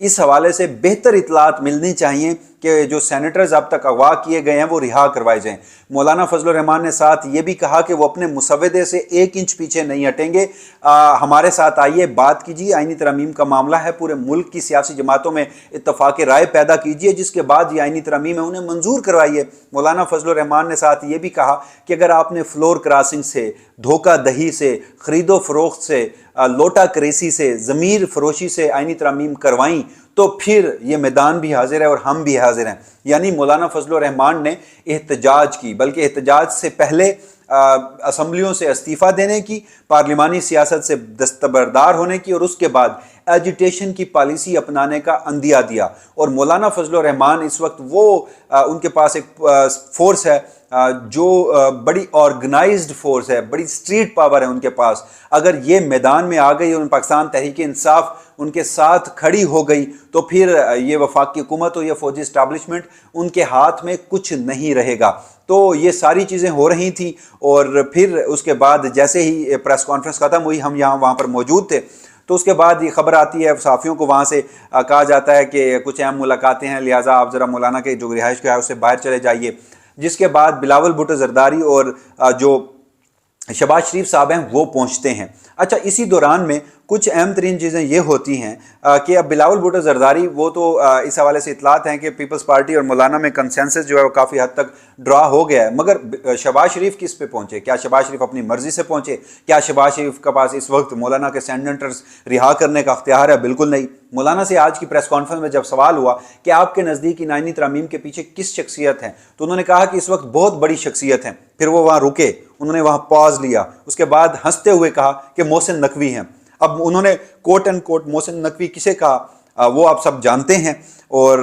اس حوالے سے بہتر اطلاعات ملنی چاہیے کہ جو سینیٹرز اب تک اغوا کیے گئے ہیں وہ رہا کروائے جائیں۔ مولانا فضل الرحمان نے ساتھ یہ بھی کہا کہ وہ اپنے مسودے سے 1 انچ پیچھے نہیں ہٹیں گے، ہمارے ساتھ آئیے بات کیجیے، آئینی ترامیم کا معاملہ ہے، پورے ملک کی سیاسی جماعتوں میں اتفاق رائے پیدا کیجیے، جس کے بعد یہ آئینی ترامیم ہے انہیں منظور کروائیے۔ مولانا فضل الرحمان نے ساتھ یہ بھی کہا کہ اگر آپ نے فلور کراسنگ سے، دھوکہ دہی سے، خرید و فروخت سے، لوٹا کریسی سے، ضمیر فروشی سے آئینی ترامیم کروائیں تو پھر یہ میدان بھی حاضر ہے اور ہم بھی حاضر ہیں۔ یعنی مولانا فضل الرحمان نے احتجاج کی، بلکہ احتجاج سے پہلے اسمبلیوں سے استعفیٰ دینے کی، پارلیمانی سیاست سے دستبردار ہونے کی، اور اس کے بعد ایجیٹیشن کی پالیسی اپنانے کا عندیہ دیا۔ اور مولانا فضل الرحمان اس وقت وہ ان کے پاس ایک فورس ہے جو بڑی آرگنائزڈ فورس ہے، بڑی اسٹریٹ پاور ہے ان کے پاس۔ اگر یہ میدان میں آ گئی اور پاکستان تحریک انصاف ان کے ساتھ کھڑی ہو گئی تو پھر یہ وفاقی حکومت اور یہ فوجی اسٹیبلشمنٹ ان کے ہاتھ میں کچھ نہیں رہے گا۔ تو یہ ساری چیزیں ہو رہی تھیں، اور پھر اس کے بعد جیسے ہی پریس کانفرنس ختم ہوئی، ہم وہاں پر موجود تھے، تو اس کے بعد یہ خبر آتی ہے، صحافیوں کو وہاں سے کہا جاتا ہے کہ کچھ اہم ملاقاتیں ہیں، لہٰذا آپ ذرا مولانا کے جو رہائش کا ہے اس سے باہر چلے جائیے۔ جس کے بعد بلاول بھٹو زرداری اور جو شہباز شریف صاحب ہیں وہ پہنچتے ہیں۔ اچھا، اسی دوران میں کچھ اہم ترین چیزیں یہ ہوتی ہیں کہ اب بلاول بھٹو زرداری وہ تو اس حوالے سے اطلاعات ہیں کہ پیپلز پارٹی اور مولانا میں کنسنسس جو ہے وہ کافی حد تک ڈرا ہو گیا ہے، مگر شہباز شریف کس پہ پہنچے؟ کیا شہباز شریف اپنی مرضی سے پہنچے؟ کیا شہباز شریف کے پاس اس وقت مولانا کے سینیٹرز رہا کرنے کا اختیار ہے؟ بالکل نہیں۔ مولانا سے آج کی پریس کانفرنس میں جب سوال ہوا کہ آپ کے نزدیک ان آئینی ترامیم کے پیچھے کس شخصیت ہیں، تو انہوں نے کہا کہ اس وقت بہت بڑی شخصیت ہیں۔ پھر وہ وہاں رکے، انہوں نے وہاں پاز لیا، اس کے بعد ہنستے ہوئے کہا کہ محسن نقوی ہیں۔ اب انہوں نے کوٹ اینڈ کوٹ محسن نقوی کسے کہا وہ آپ سب جانتے ہیں، اور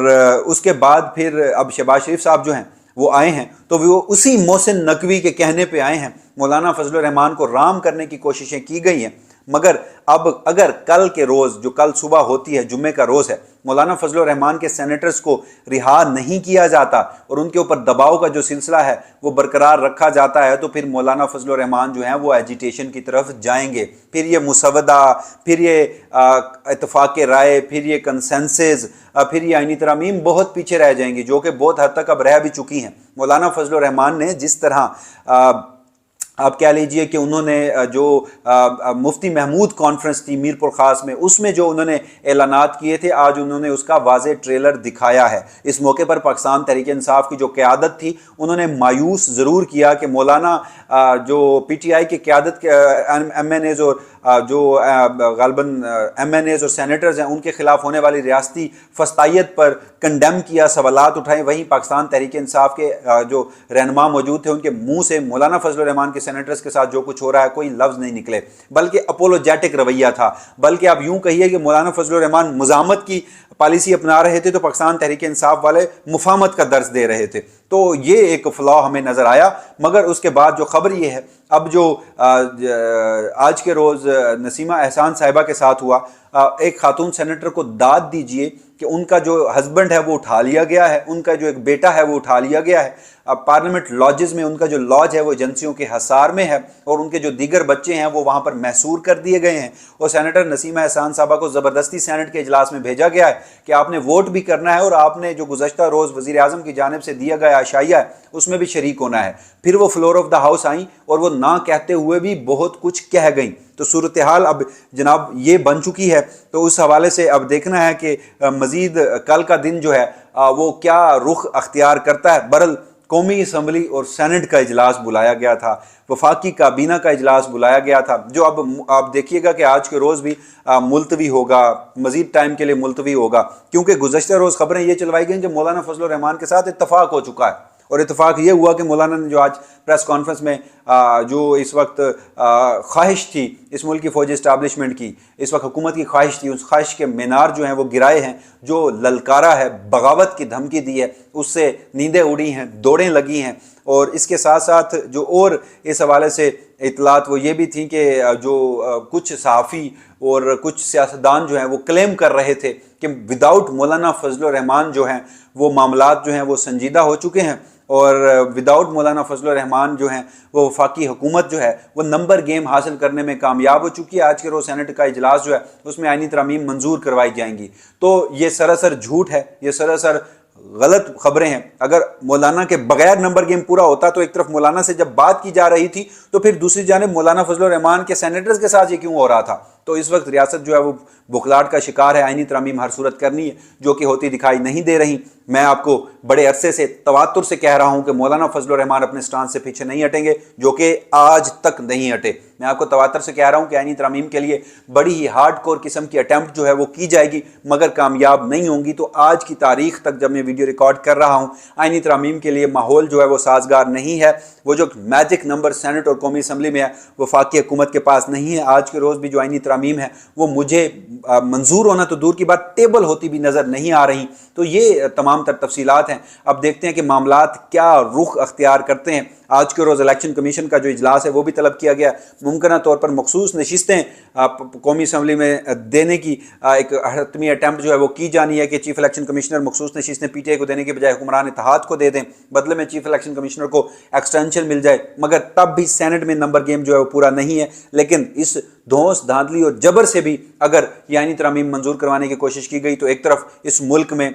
اس کے بعد پھر اب شہباز شریف صاحب جو ہیں وہ آئے ہیں تو وہ اسی محسن نقوی کے کہنے پہ آئے ہیں۔ مولانا فضل الرحمان کو رام کرنے کی کوششیں کی گئی ہیں، مگر اب اگر کل کے روز جو کل صبح ہوتی ہے، جمعے کا روز ہے، مولانا فضل الرحمان کے سینیٹرز کو رہا نہیں کیا جاتا اور ان کے اوپر دباؤ کا جو سلسلہ ہے وہ برقرار رکھا جاتا ہے، تو پھر مولانا فضل الرحمان جو ہیں وہ ایجیٹیشن کی طرف جائیں گے۔ پھر یہ مسودہ، پھر یہ اتفاق رائے، پھر یہ کنسنسز، پھر یہ آئینی ترامیم بہت پیچھے رہ جائیں گی، جو کہ بہت حد تک اب رہ بھی چکی ہیں۔ مولانا فضل الرحمان نے جس طرح آپ کہہ لیجئے کہ انہوں نے جو مفتی محمود کانفرنس تھی میر پور خاص میں، اس میں جو انہوں نے اعلانات کیے تھے، آج انہوں نے اس کا واضح ٹریلر دکھایا ہے۔ اس موقع پر پاکستان تحریک انصاف کی جو قیادت تھی انہوں نے مایوس ضرور کیا کہ مولانا جو پی ٹی آئی کی قیادت کے ایم این ایز اور جو غالباً ایم این ایز اور سینیٹرز ہیں ان کے خلاف ہونے والی ریاستی فسطائیت پر کنڈیم کیا، سوالات اٹھائے، وہیں پاکستان تحریک انصاف کے جو رہنما موجود تھے ان کے منہ سے مولانا فضل الرحمان کے سینیٹرز کے ساتھ جو کچھ ہو رہا ہے کوئی لفظ نہیں نکلے، بلکہ اپولوجیٹک رویہ تھا، بلکہ آپ یوں کہیے کہ مولانا فضل الرحمان مزاحمت کی پالیسی اپنا رہے تھے تو پاکستان تحریک انصاف والے مفاہمت کا درس دے رہے تھے۔ تو یہ ایک فلاح ہمیں نظر آیا، مگر اس کے بعد جو خبر یہ ہے، اب جو آج کے روز نسیمہ احسان صاحبہ کے ساتھ ہوا، ایک خاتون سینیٹر کو داد دیجئے کہ ان کا جو ہسبینڈ ہے وہ اٹھا لیا گیا ہے، ان کا جو ایک بیٹا ہے وہ اٹھا لیا گیا ہے، اب پارلیمنٹ لاجز میں ان کا جو لاج ہے وہ ایجنسیوں کے حصار میں ہے، اور ان کے جو دیگر بچے ہیں وہ وہاں پر محصور کر دیے گئے ہیں، اور سینیٹر نسیمہ احسان صاحبہ کو زبردستی سینٹ کے اجلاس میں بھیجا گیا ہے کہ آپ نے ووٹ بھی کرنا ہے اور آپ نے جو گزشتہ روز وزیر اعظم کی جانب سے دیا گیا عشائیہ ہے اس میں بھی شریک ہونا ہے۔ پھر وہ فلور آف دا ہاؤس آئیں اور وہ نہ کہتے ہوئے بھی بہت کچھ کہہ گئیں۔ تو صورتحال اب جناب یہ بن چکی ہے، تو اس حوالے سے اب دیکھنا ہے کہ مزید کل کا دن جو ہے وہ کیا رخ اختیار کرتا ہے۔ برل قومی اسمبلی اور سینٹ کا اجلاس بلایا گیا تھا، وفاقی کابینہ کا اجلاس بلایا گیا تھا، جو اب آپ دیکھیے گا کہ آج کے روز بھی ملتوی ہوگا، مزید ٹائم کے لیے ملتوی ہوگا، کیونکہ گزشتہ روز خبریں یہ چلوائی گئیں کہ مولانا فضل الرحمان کے ساتھ اتفاق ہو چکا ہے، اور اتفاق یہ ہوا کہ مولانا نے جو آج پریس کانفرنس میں جو اس وقت خواہش تھی اس ملک کی فوجی اسٹیبلشمنٹ کی، اس وقت حکومت کی خواہش تھی، اس خواہش کے مینار جو ہیں وہ گرائے ہیں، جو للکارا ہے، بغاوت کی دھمکی دی ہے، اس سے نیندیں اڑی ہیں، دوڑیں لگی ہیں، اور اس کے ساتھ ساتھ جو اور اس حوالے سے اطلاعات وہ یہ بھی تھیں کہ جو کچھ صحافی اور کچھ سیاستدان جو ہیں وہ کلیم کر رہے تھے کہ وداؤٹ مولانا فضل الرحمان جو ہیں وہ معاملات جو ہیں وہ سنجیدہ ہو چکے ہیں۔ اور وداؤٹ مولانا فضل الرحمان جو ہیں وہ وفاقی حکومت جو ہے وہ نمبر گیم حاصل کرنے میں کامیاب ہو چکی ہے۔ آج کے روز سینٹ کا اجلاس جو ہے اس میں آئینی ترامیم منظور کروائی جائیں گی۔ تو یہ سراسر جھوٹ ہے، یہ سراسر غلط خبریں ہیں۔ اگر مولانا کے بغیر نمبر گیم پورا ہوتا تو ایک طرف مولانا سے جب بات کی جا رہی تھی تو پھر دوسری جانب مولانا فضل الرحمان کے سینیٹرز کے ساتھ یہ کیوں ہو رہا تھا؟ تو اس وقت ریاست جو ہے وہ بخلاہٹ کا شکار ہے، آئینی ترامیم ہر صورت کرنی ہے جو کہ ہوتی دکھائی نہیں دے رہی۔ میں آپ کو بڑے عرصے سے تواتر سے کہہ رہا ہوں کہ مولانا فضل الرحمان اپنے سٹانس سے پیچھے نہیں ہٹیں گے، جو کہ آج تک نہیں ہٹے۔ میں آپ کو تواتر سے کہہ رہا ہوں کہ آئینی ترامیم کے لیے بڑی ہی ہارڈ کور قسم کی اٹیمپٹ جو ہے وہ کی جائے گی مگر کامیاب نہیں ہوں گی۔ تو آج کی تاریخ تک جب میں ویڈیو ریکارڈ کر رہا ہوں آئینی ترامیم کے لیے ماحول جو ہے وہ سازگار نہیں ہے۔ وہ جو میجک نمبر سینٹ اور قومی اسمبلی میں ہے وفاقی حکومت کے پاس نہیں ہے۔ آج کے روز بھی جو آئینی ترامیم ہے وہ مجھے منظور ہونا تو دور کی بات ٹیبل ہوتی بھی نظر نہیں آ رہی۔ تو یہ تمام تر تفصیلات ہیں۔ اب دیکھتے ہیں کہ معاملات کیا رخ اختیار کرتے ہیں۔ آج کے روز الیکشن کمیشن کا جو اجلاس ہے وہ بھی طلب کیا گیا، ممکنہ طور پر مخصوص نشستیں قومی اسمبلی میں دینے کی ایک حتمی اٹیمپٹ جو ہے وہ کی جانی ہے کہ چیف الیکشن کمشنر مخصوص نشستیں پی ٹی آئی کو دینے کے بجائے حکمران اتحاد کو دے دیں، بدلے میں چیف الیکشن کمشنر کو ایکسٹینشن مل جائے۔ مگر تب بھی سینٹ میں نمبر گیم جو ہے وہ پورا نہیں ہے۔ لیکن اس دھونس دھاندلی اور جبر سے بھی اگر یہ آئینی ترامیم منظور کروانے کی کوشش کی گئی تو ایک طرف اس ملک میں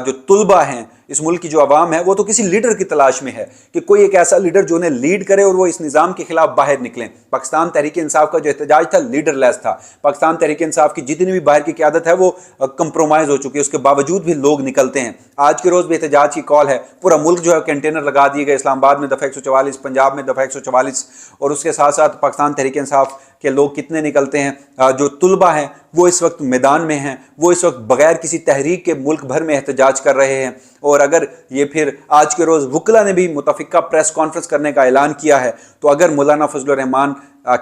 جو طلبہ ہیں، اس ملک کی جو عوام ہے وہ تو کسی لیڈر کی تلاش میں ہے کہ کوئی ایک ایسا لیڈر جو انہیں لیڈ کرے اور وہ اس نظام کے خلاف باہر نکلیں۔ پاکستان تحریک انصاف کا جو احتجاج تھا لیڈر لیس تھا۔ پاکستان تحریک انصاف کی جتنی بھی باہر کی قیادت ہے وہ کمپرومائز ہو چکی ہے، اس کے باوجود بھی لوگ نکلتے ہیں۔ آج کے روز بھی احتجاج کی کال ہے، پورا ملک جو ہے کنٹینر لگا دیے گئے، اسلام آباد میں دفعہ 144، پنجاب میں دفعہ 144، اور اس کے ساتھ ساتھ پاکستان تحریک انصاف کہ لوگ کتنے نکلتے ہیں۔ جو طلبہ ہیں وہ اس وقت میدان میں ہیں، وہ اس وقت بغیر کسی تحریک کے ملک بھر میں احتجاج کر رہے ہیں۔ اور اگر یہ پھر آج کے روز وکلا نے بھی متفقہ پریس کانفرنس کرنے کا اعلان کیا ہے، تو اگر مولانا فضل الرحمان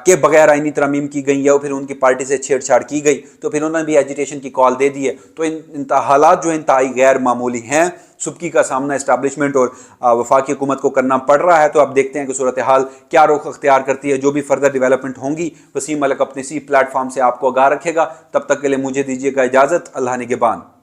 کے بغیر آئینی ترامیم کی گئی یا پھر ان کی پارٹی سے چھیڑ چھاڑ کی گئی تو پھر انہوں نے بھی ایجیٹیشن کی کال دے دی ہے۔ تو ان حالات جو انتہائی غیر معمولی ہیں، سبکی کا سامنا اسٹیبلشمنٹ اور وفاقی حکومت کو کرنا پڑ رہا ہے۔ تو اب دیکھتے ہیں کہ صورتحال کیا رخ اختیار کرتی ہے۔ جو بھی فردر ڈیولپمنٹ ہوں گی وسیم ملک اپنے اسی پلیٹ فارم سے آپ کو آگاہ رکھے گا۔ تب تک کے لیے مجھے دیجیے گا اجازت۔ اللہ نگہبان۔